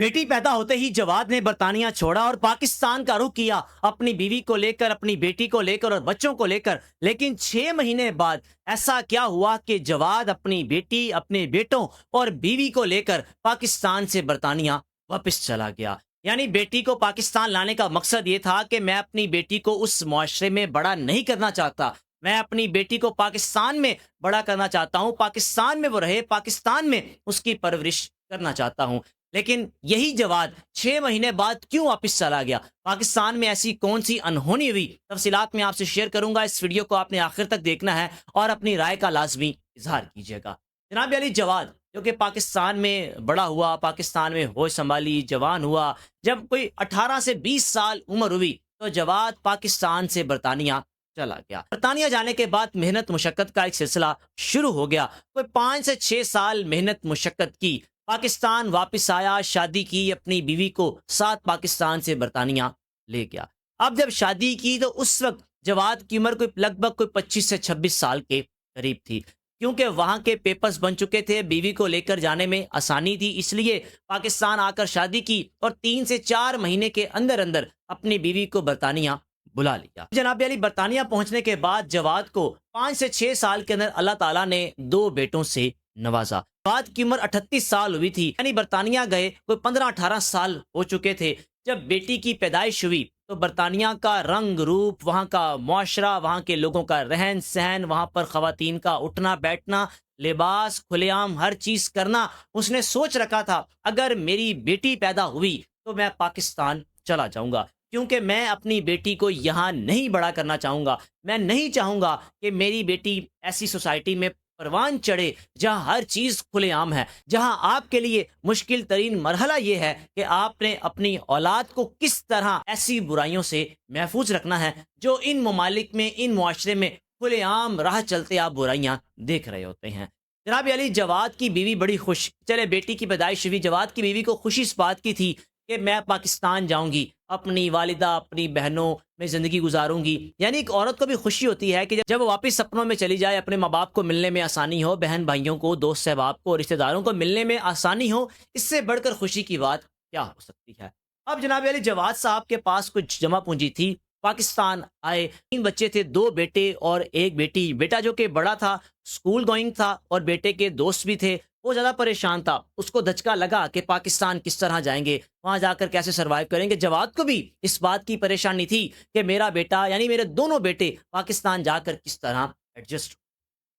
بیٹی پیدا ہوتے ہی جواد نے برطانیہ چھوڑا اور پاکستان کا رخ کیا، اپنی بیوی کو لے کر، اپنی بیٹی کو لے کر اور بچوں کو لے کر۔ لیکن 6 مہینے بعد ایسا کیا ہوا کہ جواد اپنی بیٹی، اپنے بیٹوں اور بیوی کو لے کر پاکستان سے برطانیہ واپس چلا گیا؟ یعنی بیٹی کو پاکستان لانے کا مقصد یہ تھا کہ میں اپنی بیٹی کو اس معاشرے میں بڑا نہیں کرنا چاہتا، میں اپنی بیٹی کو پاکستان میں بڑا کرنا چاہتا ہوں، پاکستان میں وہ رہے، پاکستان میں اس کی پرورش کرنا چاہتا ہوں۔ لیکن یہی جواد 6 مہینے بعد کیوں واپس چلا گیا؟ پاکستان میں ایسی کون سی انہونی ہوئی؟ تفصیلات میں آپ سے شیئر کروں گا، اس ویڈیو کو آپ نے آخر تک دیکھنا ہے اور اپنی رائے کا لازمی اظہار کیجیے گا۔ جناب علی جواد جو کہ پاکستان میں بڑا ہوا، پاکستان میں ہوش سنبھالی، جوان ہوا، جب کوئی 18 سے 20 سال عمر ہوئی تو جواد پاکستان سے برطانیہ چلا گیا۔ برطانیہ جانے کے بعد محنت مشقت کا ایک سلسلہ شروع ہو گیا۔ کوئی 5 سے 6 سال محنت مشقت کی، پاکستان واپس آیا، شادی کی، اپنی بیوی کو ساتھ پاکستان سے برطانیہ لے گیا۔ اب جب شادی کی تو اس وقت جواد کی عمر لگ بھگ 25 سے 26 سال کے قریب تھی، کیونکہ وہاں کے پیپرز بن چکے تھے، بیوی کو لے کر جانے میں آسانی تھی، اس لیے پاکستان آ کر شادی کی اور 3 سے 4 مہینے کے اندر اندر اپنی بیوی کو برطانیہ بلا لیا۔ جناب علی برطانیہ پہنچنے کے بعد جواد کو 5 سے 6 سال کے اندر اللہ تعالیٰ نے 2 بیٹوں سے نوازا۔ جواد کی عمر 38 سال ہوئی تھی، یعنی برطانیہ گئے کوئی 15-18 سال ہو چکے تھے۔ جب بیٹی کی پیدائش ہوئی تو برطانیہ کا رنگ روپ، وہاں کا معاشرہ، وہاں کے لوگوں کا رہن سہن، وہاں پر خواتین کا اٹھنا بیٹھنا، لباس، کھلے عام ہر چیز کرنا، اس نے سوچ رکھا تھا اگر میری بیٹی پیدا ہوئی تو میں پاکستان چلا جاؤں گا، کیونکہ میں اپنی بیٹی کو یہاں نہیں بڑا کرنا چاہوں گا۔ میں نہیں چاہوں گا کہ میری بیٹی ایسی سوسائٹی میں پروان چڑھے جہاں ہر چیز کھلے عام ہے، جہاں آپ کے لیے مشکل ترین مرحلہ یہ ہے کہ آپ نے اپنی اولاد کو کس طرح ایسی برائیوں سے محفوظ رکھنا ہے جو ان ممالک میں، ان معاشرے میں کھلے عام راہ چلتے آپ برائیاں دیکھ رہے ہوتے ہیں۔ جناب علی جواد کی بیوی بڑی خوش، چلے بیٹی کی پیدائش ہوئی، جواد کی بیوی کو خوشی اس بات کی تھی کہ میں پاکستان جاؤں گی، اپنی والدہ، اپنی بہنوں میں زندگی گزاروں گی۔ یعنی ایک عورت کو بھی خوشی ہوتی ہے کہ جب وہ واپس سپنوں میں چلی جائے، اپنے ماں باپ کو ملنے میں آسانی ہو، بہن بھائیوں کو، دوست احباب کو، رشتہ داروں کو ملنے میں آسانی ہو۔ اس سے بڑھ کر خوشی کی بات کیا ہو سکتی ہے؟ اب جناب علی جواد صاحب کے پاس کچھ جمع پونجی تھی، پاکستان آئے، 3 بچے تھے، 2 بیٹے اور 1 بیٹی۔ بیٹا جو کہ بڑا تھا، اسکول گوئنگ تھا، اور بیٹے کے دوست بھی تھے، وہ زیادہ پریشان تھا، اس کو دھچکا لگا کہ پاکستان کس طرح جائیں گے، وہاں جا کر کیسے سروائیو کریں گے۔ جواد کو بھی اس بات کی پریشانی تھی کہ میرا بیٹا، یعنی میرے دونوں بیٹے پاکستان جا کر کس طرح ایڈجسٹ۔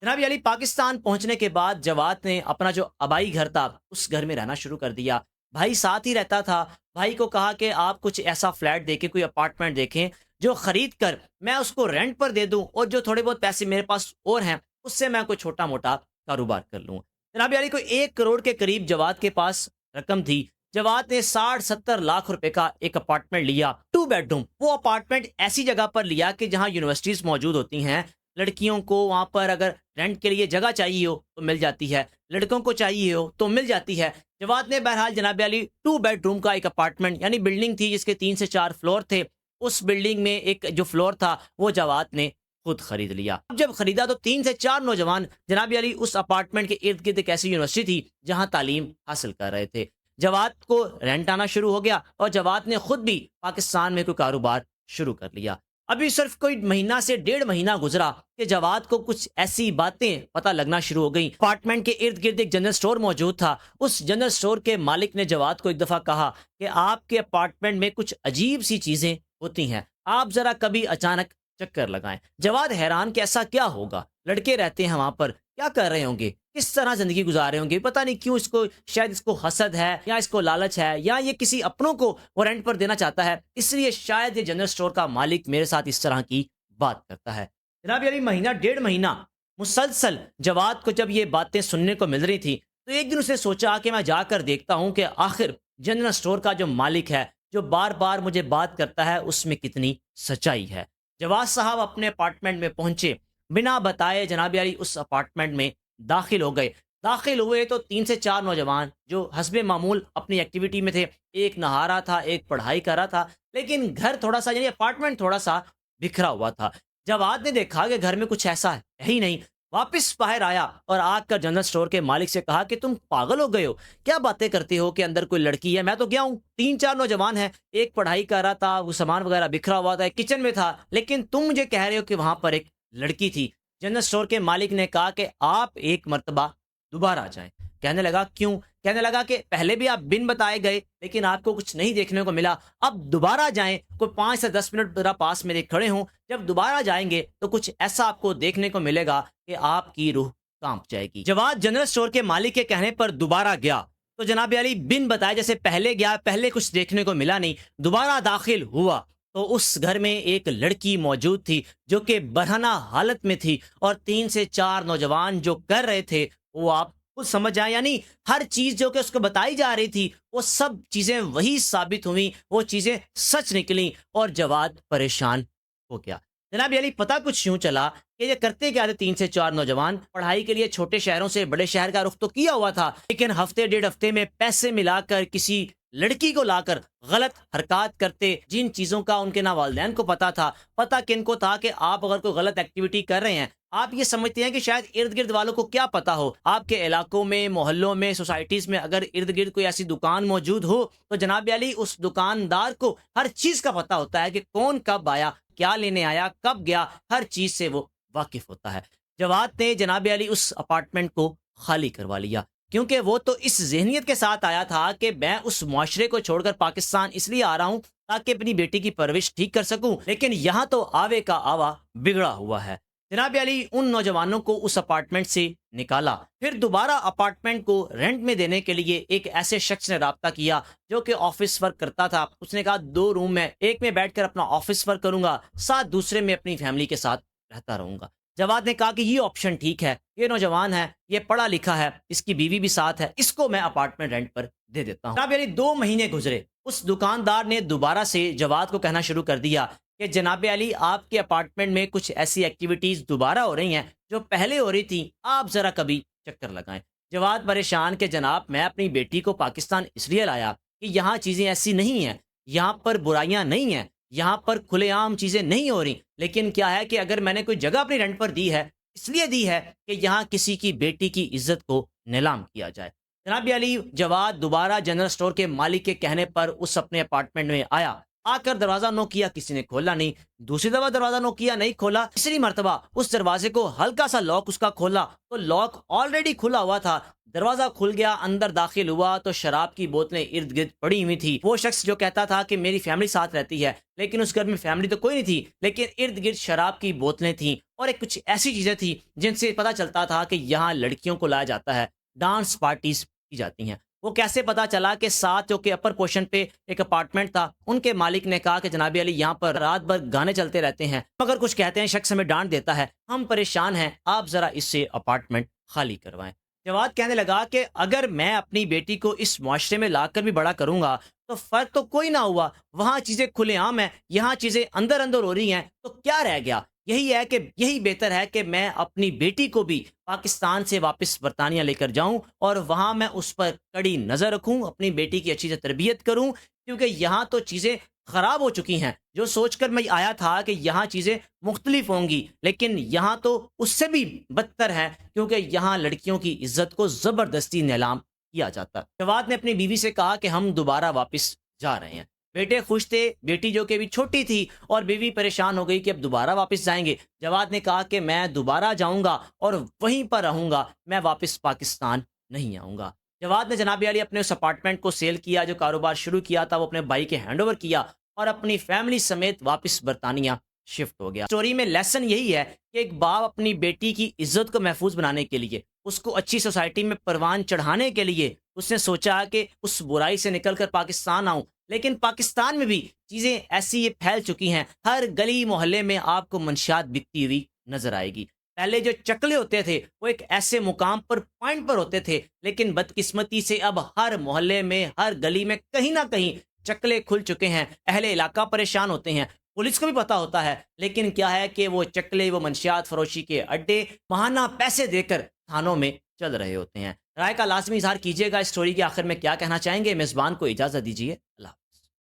جناب علی پاکستان پہنچنے کے بعد جواد نے اپنا جو آبائی گھر تھا اس گھر میں رہنا شروع کر دیا۔ بھائی ساتھ ہی رہتا تھا، بھائی کو کہا کہ آپ کچھ ایسا فلیٹ دیکھیں، کوئی اپارٹمنٹ دیکھیں جو خرید کر میں اس کو رینٹ پر دے دوں، اور جو تھوڑے بہت پیسے میرے پاس اور ہیں اس سے میں کوئی چھوٹا موٹا کاروبار کر لوں۔ جناب علی کو 1 کروڑ کے قریب جواد کے پاس رقم تھی۔ جواد نے 60-70 لاکھ روپے کا ایک اپارٹمنٹ لیا، 2 بیڈ روم۔ وہ اپارٹمنٹ ایسی جگہ پر لیا کہ جہاں یونیورسٹیز موجود ہوتی ہیں، لڑکیوں کو وہاں پر اگر رینٹ کے لیے جگہ چاہیے ہو تو مل جاتی ہے، لڑکوں کو چاہیے ہو تو مل جاتی ہے۔ جواد نے بہرحال جناب علی 2 بیڈ روم کا ایک اپارٹمنٹ، یعنی بلڈنگ تھی جس کے 3 سے 4 فلور تھے، اس بلڈنگ میں ایک جو فلور تھا وہ جواد نے خود خرید لیا۔ اب جب خریدا تو 3 سے 4 نوجوان جناب علی اس اپارٹمنٹ کے ارد گرد ایک ایسی یونیورسٹی تھی جہاں تعلیم حاصل کر رہے تھے۔ جواد کو رینٹ آنا شروع ہو گیا اور جواد نے خود بھی پاکستان میں کوئی کاروبار شروع کر لیا۔ ابھی صرف کوئی مہینہ سے 1.5 مہینہ گزرا کہ جواد کو کچھ ایسی باتیں پتہ لگنا شروع ہو گئیں۔ اپارٹمنٹ کے ارد گرد ایک جنرل سٹور موجود تھا، اس جنرل سٹور کے مالک نے جواد کو ایک دفعہ کہا کہ آپ کے اپارٹمنٹ میں کچھ عجیب سی چیزیں ہوتی ہیں، آپ ذرا کبھی اچانک چکر لگائیں۔ جواد حیران کہ ایسا کیا ہوگا، لڑکے رہتے ہیں وہاں پر، کیا کر رہے ہوں گے، کس طرح زندگی گزار رہے ہوں گے، پتہ نہیں کیوں اس کو، شاید اس کو حسد ہے یا اس کو لالچ ہے یا یہ کسی اپنوں کو وہ رینٹ پر دینا چاہتا ہے، اس لیے شاید یہ جنرل سٹور کا مالک میرے ساتھ اس طرح کی بات کرتا ہے۔ جناب علی مہینہ 1.5 مہینہ مسلسل جواد کو جب یہ باتیں سننے کو مل رہی تھی تو ایک دن اس نے سوچا کہ میں جا کر دیکھتا ہوں کہ آخر جنرل سٹور کا جو مالک ہے، جو بار بار مجھے بات کرتا ہے، اس میں کتنی سچائی ہے۔ جواد صاحب اپنے اپارٹمنٹ میں پہنچے، بنا بتائے جناب علی اس اپارٹمنٹ میں داخل ہو گئے۔ داخل ہوئے تو 3 سے 4 نوجوان جو حسب معمول اپنی ایکٹیویٹی میں تھے، ایک نہا رہا تھا، ایک پڑھائی کر رہا تھا، لیکن گھر تھوڑا سا، یعنی اپارٹمنٹ تھوڑا سا بکھرا ہوا تھا۔ جواد نے دیکھا کہ گھر میں کچھ ایسا ہے ہی نہیں، वापस बाहर आया और आकर जनरल स्टोर के मालिक से कहा कि तुम पागल हो गए हो, क्या बातें करते हो कि अंदर कोई लड़की है? मैं तो गया हूँ, 3-4 नौजवान हैं, एक पढ़ाई कर रहा था, वो सामान वगैरह बिखरा हुआ था, एक किचन में था, लेकिन तुम मुझे कह रहे हो कि वहां पर एक लड़की थी। जनरल स्टोर के मालिक ने कहा कि आप एक मर्तबा दोबारा आ जाएं। कहने लगा क्यों? कहने लगा कि पहले भी आप बिन बताए गए, लेकिन आपको कुछ नहीं देखने को मिला, अब दोबारा जाएं, कोई 5 से 10 मिनट जरा पास मेरे खड़े हों, जब दोबारा जाएंगे तो कुछ ऐसा आपको देखने को मिलेगा कि आपकी रूह कांप जाएगी। जवाद जनरल स्टोर के मालिक के कहने पर दोबारा गया, तो जनाब अली बिन बताए जैसे पहले गया, पहले कुछ देखने को मिला नहीं, दोबारा दाखिल हुआ तो उस घर में एक लड़की मौजूद थी जो कि बरहना हालत में थी, और 3 से 4 नौजवान जो कर रहे थे वो आप खुद समझ जाए, यानी हर चीज जो कि उसको बताई जा रही थी वो सब चीजें वही साबित हुई, वो चीजें सच निकली, और जवाद परेशान हो गया। जनाब अली पता कुछ यूं चला कि ये करते क्या थे 3 से 4 नौजवान, पढ़ाई के लिए छोटे शहरों से बड़े शहर का रुख तो किया हुआ था, लेकिन हफ्ते 1.5 हफ्ते में पैसे मिलाकर किसी लड़की को लाकर गलत हरकत करते, जिन चीजों का उनके ना वालिदैन को पता था, पता किनको था कि आप अगर कोई गलत एक्टिविटी कर रहे हैं, आप ये समझते हैं कि शायद इर्द गिर्द वालों को क्या पता हो, आपके इलाकों में, मोहल्लों में, सोसाइटीज में अगर इर्द गिर्द कोई ऐसी दुकान मौजूद हो तो जनाब अली उस दुकानदार को हर चीज का पता होता है कि कौन कब आया, क्या लेने आया, कब गया, हर चीज से वो वाकिफ होता है। जवाद ने जनाब अली उस अपार्टमेंट को खाली करवा लिया, क्योंकि वो तो इस जहनियत के साथ आया था कि मैं उस मुआशरे को छोड़कर पाकिस्तान इसलिए आ रहा हूं ताकि अपनी बेटी की परवरिश ठीक कर सकूं, लेकिन यहां तो आवे का आवा बिगड़ा हुआ है। जनाब अली उन नौजवानों को उस अपार्टमेंट से निकाला, फिर दोबारा अपार्टमेंट को रेंट में देने के लिए एक ऐसे शख्स ने राब्ता किया जो कि ऑफिस वर्क करता था। उसने कहा 2 रूम में, एक में बैठकर अपना ऑफिस वर्क करूंगा, साथ दूसरे में अपनी फैमिली के साथ रहता रहूंगा। जवाद ने कहा कि ये ऑप्शन ठीक है, ये नौजवान है, ये पढ़ा लिखा है, इसकी बीवी भी साथ है, इसको मैं अपार्टमेंट रेंट पर दे देता हूँ। जनाब अली 2 महीने गुजरे, उस दुकानदार ने दोबारा से जवाद को कहना शुरू कर दिया कि जनाब अली आपके अपार्टमेंट में कुछ ऐसी एक्टिविटीज दोबारा हो रही हैं जो पहले हो रही थी, आप जरा कभी चक्कर लगाएं। जवाद परेशान कि जनाब मैं अपनी बेटी को पाकिस्तान इसलिए लाया कि यहाँ चीजें ऐसी नहीं हैं, यहाँ पर बुराइयां नहीं हैं, यहाँ पर खुलेआम चीजें नहीं हो रही, लेकिन क्या है कि अगर मैंने कोई जगह अपनी रेंट पर दी है, इसलिए दी है कि यहाँ किसी की बेटी की इज्जत को नीलाम किया जाए। जनाब अली जवाद दोबारा जनरल स्टोर के मालिक के कहने पर उस अपने अपार्टमेंट में आया, आकर दरवाजा नॉक किया, किसी ने खोला नहीं, दूसरी दफा दरवाजा नॉक किया, नहीं खोला, तीसरी मर्तबा उस दरवाजे को हल्का सा लॉक उसका खोला तो लॉक ऑलरेडी खुला हुआ था, दरवाजा खुल गया, अंदर दाखिल हुआ तो शराब की बोतलें इर्द गिर्द पड़ी हुई थी। वो शख्स जो कहता था कि मेरी फैमिली साथ रहती है, लेकिन उस घर में फैमिली तो कोई नहीं थी, लेकिन इर्द गिर्द शराब की बोतलें थी और एक कुछ ऐसी चीजें थी जिनसे पता चलता था कि यहाँ लड़कियों को लाया जाता है, डांस पार्टीज की जाती हैं। वो कैसे पता चला कि साथ जो कि अपर पोर्शन पे एक अपार्टमेंट था, उनके मालिक ने कहा कि जनाब अली यहाँ पर रात भर गाने चलते रहते हैं, मगर कुछ कहते हैं शख्स हमें डांट देता है, हम परेशान हैं, आप जरा इससे अपार्टमेंट खाली करवाएं। जवाद कहने लगा कि अगर मैं अपनी बेटी को इस मुआशरे में लाकर भी बड़ा करूंगा तो फर्क तो कोई ना हुआ, वहां चीजें खुलेआम है, यहाँ चीजें अंदर अंदर हो रही हैं, तो क्या रह गया? यही बेहतर है कि मैं अपनी बेटी को भी पाकिस्तान से वापस बरतानिया लेकर जाऊं और वहां मैं उस पर कड़ी नजर रखूं, अपनी बेटी की अच्छी से तरबियत करूं, क्योंकि यहाँ तो चीजें खराब हो चुकी हैं। जो सोचकर मैं आया था कि यहाँ चीजें मुख्तलिफ होंगी, लेकिन यहाँ तो उससे भी बदतर है, क्योंकि यहाँ लड़कियों की इज्जत को जबरदस्ती नीलाम किया जाता है। जवाद ने अपनी बीवी से कहा कि हम दोबारा वापस जा रहे हैं। बेटे खुश थे, बेटी जो कि अभी छोटी थी, और बीवी परेशान हो गई कि अब दोबारा वापस जाएंगे। जवाद ने कहा कि मैं दोबारा जाऊंगा और वहीं पर रहूंगा, मैं वापस पाकिस्तान नहीं आऊंगा। जवाद ने जनाब अली अपने उस अपार्टमेंट को सेल किया, जो कारोबार शुरू किया था वो अपने भाई के हैंड ओवर किया और अपनी फैमिली समेत वापस बरतानिया शिफ्ट हो गया। स्टोरी में लेसन यही है कि एक बाप अपनी बेटी की इज्जत को महफूज बनाने के लिए, उसको अच्छी सोसाइटी में परवान चढ़ाने के लिए उसने सोचा कि उस बुराई से निकलकर पाकिस्तान आऊं, लेकिन पाकिस्तान में भी चीजें ऐसी ये फैल चुकी हैं, हर गली मोहल्ले में आपको मंशियात बिकती हुई नजर आएगी। पहले जो चकले होते थे वो एक ऐसे मुकाम पर, पॉइंट पर होते थे, लेकिन बदकिस्मती से अब हर मोहल्ले में, हर गली में कहीं ना कहीं चकले खुल चुके हैं। अहले इलाका परेशान होते हैं, पुलिस को भी पता होता है, लेकिन क्या है कि वो चकले, वो मंशियात फरोशी के अड्डे महाना पैसे देकर थानों में चल रहे होते हैं। राय का लाजमी इजहार कीजिएगा। इस स्टोरी के आखिर में क्या कहना चाहेंगे? मेजबान को इजाजत दीजिए। अल्लाह।